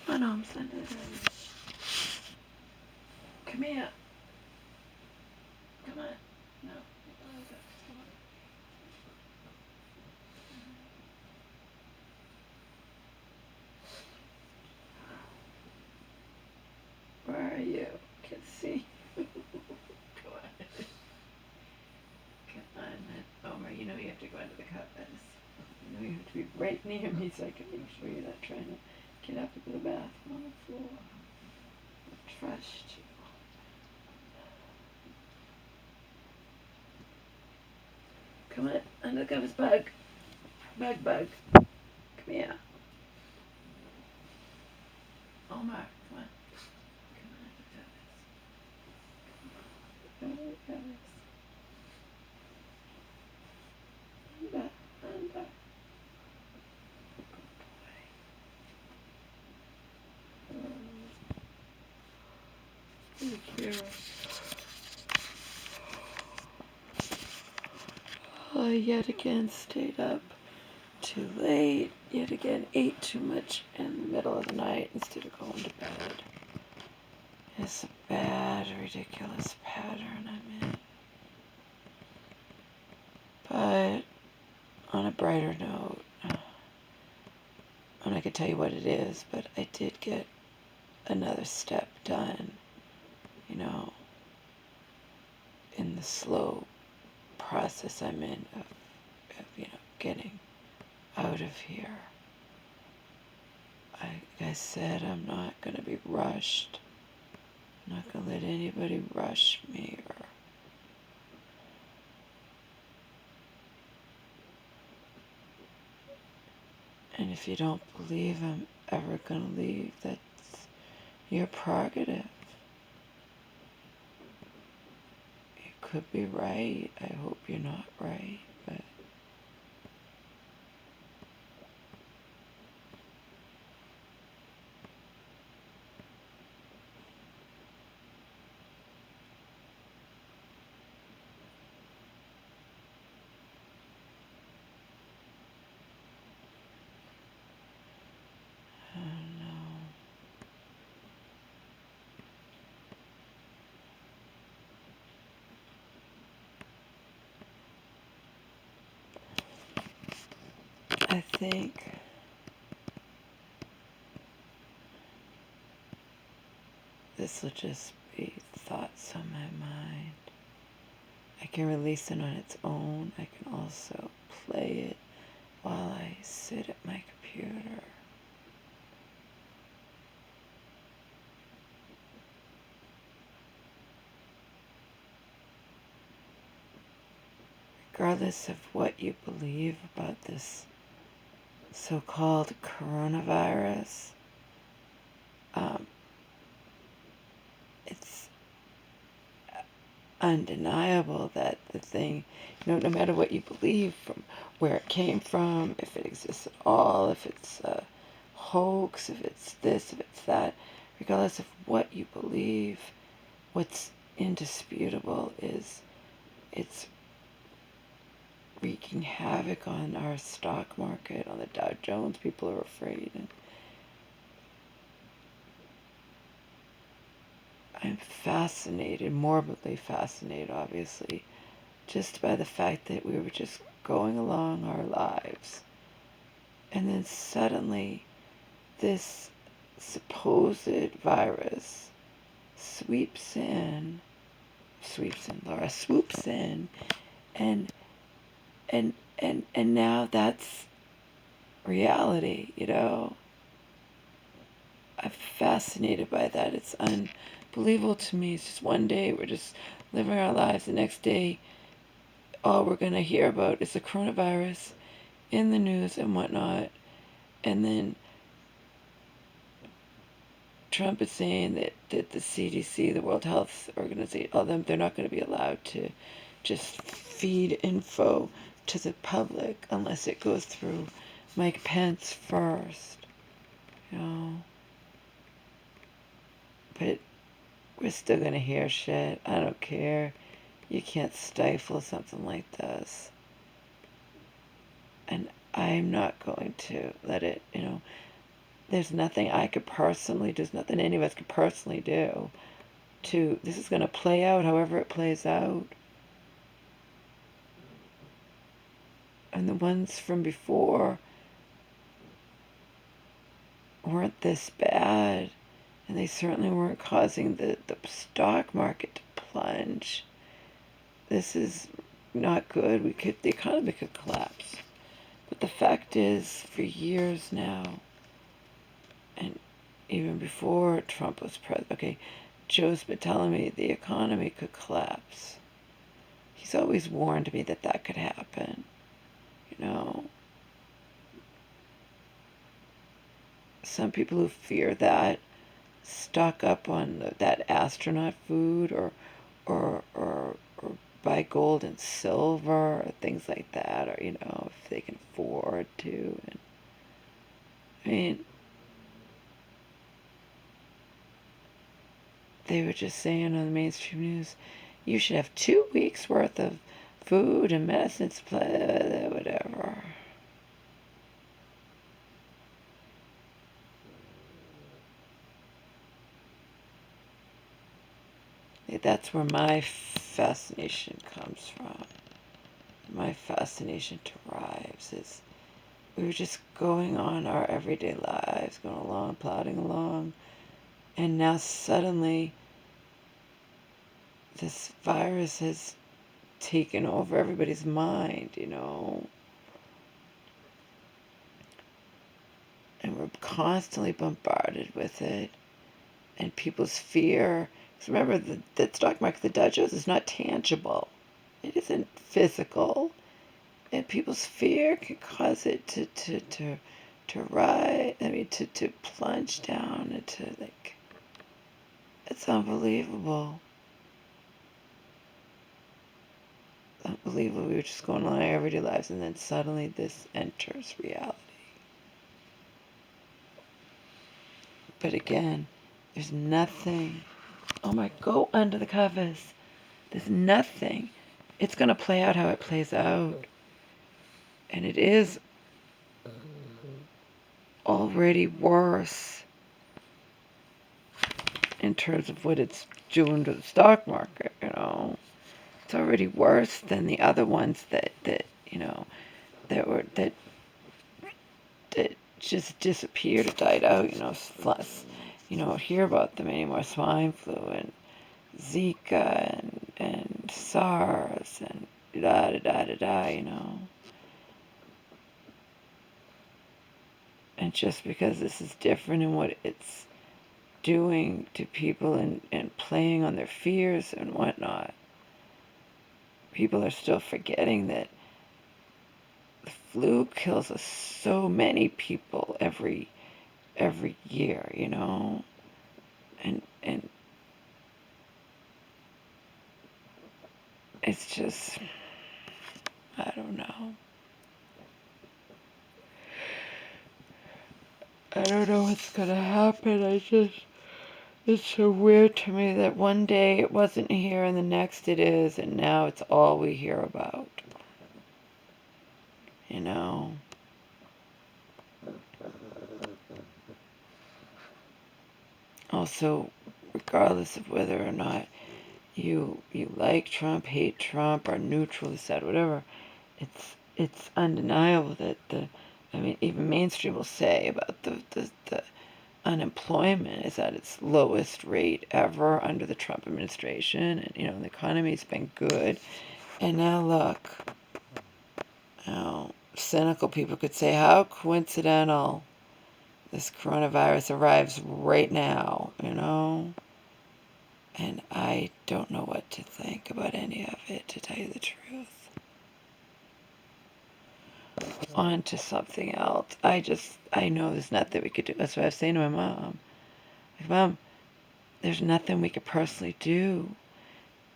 My arms under the bed. Come here. Come on. No. Come on. Where are you? Can't see. Come on. Come on, Omer. You know you have to go under the covers. You know you have to be right near me so I can make sure you're not trying to get up and go to the bathroom on the floor. I trust you. Come on, under the covers, bug. Bug. Come here. Omar, come on. Come on, under the covers. Under the covers. Under. Good boy. Yet again stayed up too late. Yet again ate too much in the middle of the night instead of going to bed. It's a bad, ridiculous pattern I'm in. But on a brighter note, I'm not going to tell you what it is, but I did get another step done, you know, in the slow process I'm in of getting out of here. Like I said, I'm not going to be rushed. I'm not going to let anybody rush me And if you don't believe I'm ever going to leave, that's your prerogative. You could be right. I hope you're not right, but I don't know. I think this will just be thoughts on my mind. I can release it on its own. I can also play it while I sit at my computer. Regardless of what you believe about this so-called coronavirus, it's undeniable that the thing, no matter what you believe, from where it came from, if it exists at all, if it's a hoax, if it's this, if it's that, regardless of what you believe, what's indisputable is it's wreaking havoc on our stock market, on the Dow Jones. People are afraid. And I'm fascinated, morbidly fascinated, obviously, just by the fact that we were just going along our lives. And then suddenly, this supposed virus swoops in, and now that's reality, I'm fascinated by that. It's unbelievable to me. It's just one day we're just living our lives. The next day, all we're going to hear about is the coronavirus in the news and whatnot. And then Trump is saying that the CDC, the World Health Organization, all them, they're not going to be allowed to just feed info to the public unless it goes through Mike Pence first, But we're still going to hear shit. I don't care. You can't stifle something like this. And I'm not going to let it, there's nothing I could personally do, there's nothing any of us could personally do to, this is going to play out however it plays out. And the ones from before weren't this bad, and they certainly weren't causing the stock market to plunge. This is not good. The economy could collapse. But the fact is, for years now, and even before Trump was president, okay, Joe's been telling me the economy could collapse. He's always warned me that that could happen, you know. Some people who fear that stock up on that astronaut food, or buy gold and silver, or things like that, or, you know, if they can afford to. And, I mean, they were just saying on the mainstream news, you should have 2 weeks worth of food and medicines, whatever. That's where my fascination comes from. My fascination derives is we were just going on our everyday lives, going along, plodding along, and now suddenly this virus has taken over everybody's mind, you know. And we're constantly bombarded with it. And people's fear. Because remember, the stock market, the Dow Jones, is not tangible. It isn't physical. And people's fear can cause it to rise. I mean, to plunge down into, like, it's unbelievable. Unbelievable. We were just going on our everyday lives, and then suddenly this enters reality. But again, there's nothing. Oh my, go under the covers. There's nothing. It's going to play out how it plays out. And it is already worse in terms of what it's doing to the stock market, you know. It's already worse than the other ones that you know, that just disappeared or died out, you know. Plus, you don't hear about them anymore. Swine flu and Zika and SARS and da da da da da, you know. And just because this is different in what it's doing to people and playing on their fears and whatnot, people are still forgetting that the flu kills us so many people every year, you know. And it's just, I don't know. I don't know what's gonna happen. It's so weird to me that one day it wasn't here and the next it is, and now it's all we hear about. You know? Also, regardless of whether or not you like Trump, hate Trump, are neutral, this, that, whatever, it's undeniable that I mean, even mainstream will say about the unemployment is at its lowest rate ever under the Trump administration, and, you know, the economy's been good. And now look, you know, cynical people could say, how coincidental this coronavirus arrives right now, you know? And I don't know what to think about any of it, to tell you the truth. On to something else. I know there's nothing we could do. That's what I was saying to my mom. Like, Mom, there's nothing we could personally do.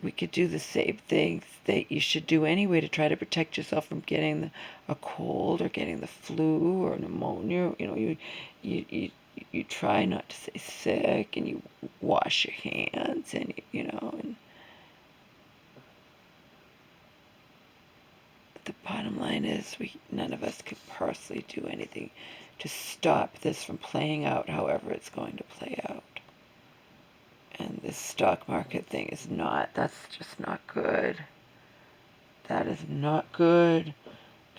We could do the same things that you should do anyway to try to protect yourself from getting a cold or getting the flu or pneumonia. You know, you try not to stay sick, and you wash your hands, and you know, and the bottom line is none of us could personally do anything to stop this from playing out however it's going to play out. And this stock market thing is not, that's just not good. That is not good.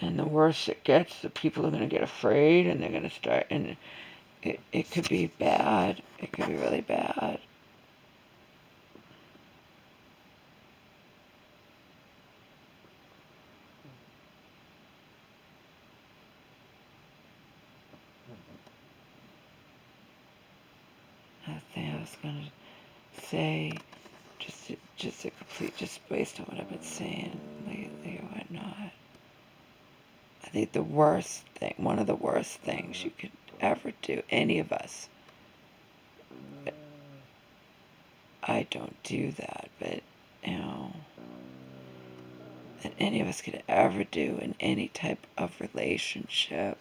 And the worse it gets, the people are going to get afraid and they're going to start, and it could be bad. It could be really bad. That thing I was going to say, just a complete, just based on what I've been saying lately or whatnot. I think the worst thing, one of the worst things you could ever do, any of us, I don't do that, but, that any of us could ever do in any type of relationship,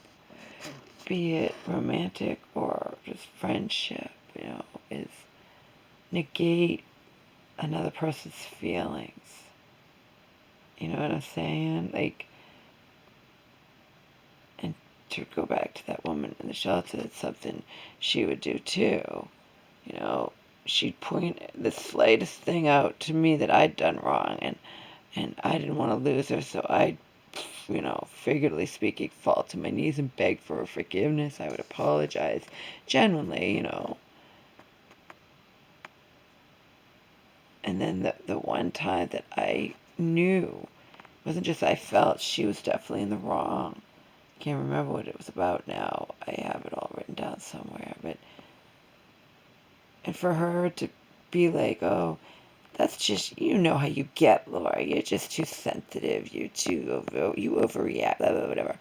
be it romantic or just friendship, is negate another person's feelings. You know what I'm saying? Like, and to go back to that woman in the shelter, it's something she would do too. She'd point the slightest thing out to me that I'd done wrong, and I didn't want to lose her, so I'd, figuratively speaking, fall to my knees and beg for her forgiveness. I would apologize, genuinely, And then the one time that I knew, it wasn't just I felt, she was definitely in the wrong. Can't remember what it was about now. I have it all written down somewhere, but, and for her to be like, oh, that's just, you know how you get, Laura. You're just too sensitive. You overreact, blah, blah, whatever.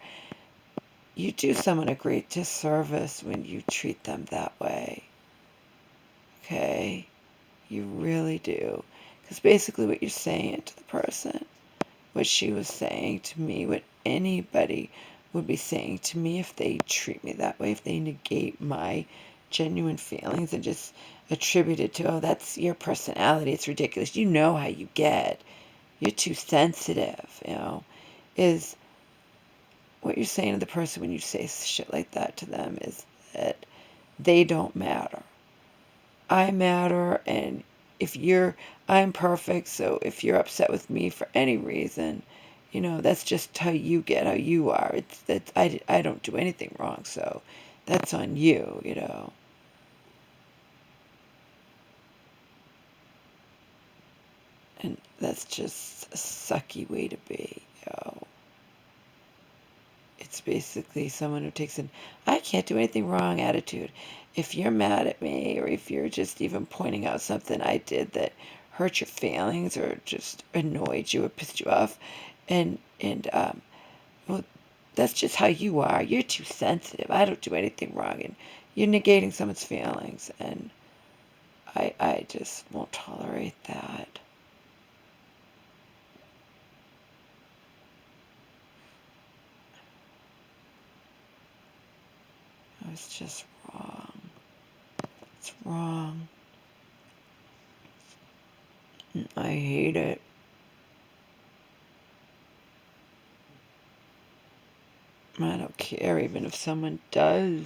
You do someone a great disservice when you treat them that way. Okay? You really do. Because basically what you're saying to the person, what she was saying to me, what anybody would be saying to me if they treat me that way, if they negate my genuine feelings and just attribute it to, oh, that's your personality, it's ridiculous, you know how you get, you're too sensitive, is what you're saying to the person when you say shit like that to them is that they don't matter. I matter, and I'm perfect, so if you're upset with me for any reason, that's just how you get, how you are. I don't do anything wrong, so that's on you. And that's just a sucky way to be. It's basically someone who takes an I can't do anything wrong attitude. If you're mad at me, or if you're just even pointing out something I did that hurt your feelings or just annoyed you or pissed you off, and well, that's just how you are. You're too sensitive. I don't do anything wrong, and you're negating someone's feelings, and I just won't tolerate that. It's just wrong. It's wrong. I hate it. I don't care even if someone does.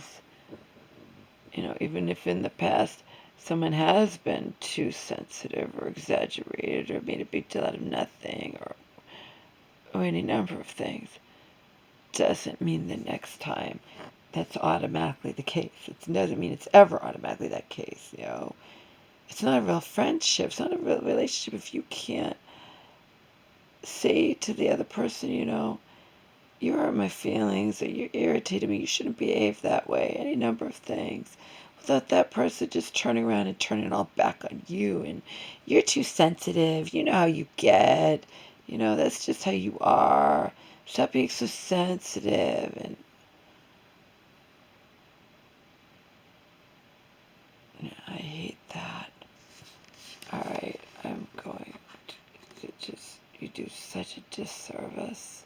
Even if in the past someone has been too sensitive or exaggerated or made a big deal out of nothing, or any number of things, doesn't mean the next time that's automatically the case. It doesn't mean it's ever automatically that case. It's not a real friendship. It's not a real relationship if you can't say to the other person, you hurt my feelings, or you irritated me, you shouldn't behave that way, any number of things, without that person just turning around and turning it all back on you, and you're too sensitive, you know how you get, that's just how you are, stop being so sensitive, and I hate that. Alright, I'm going to you do such a disservice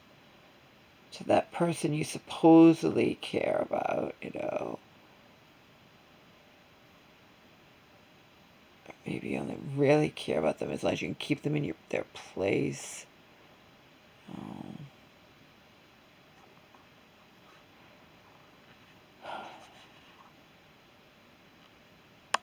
to that person you supposedly care about. Maybe you only really care about them as long as you can keep them in their place. Oh.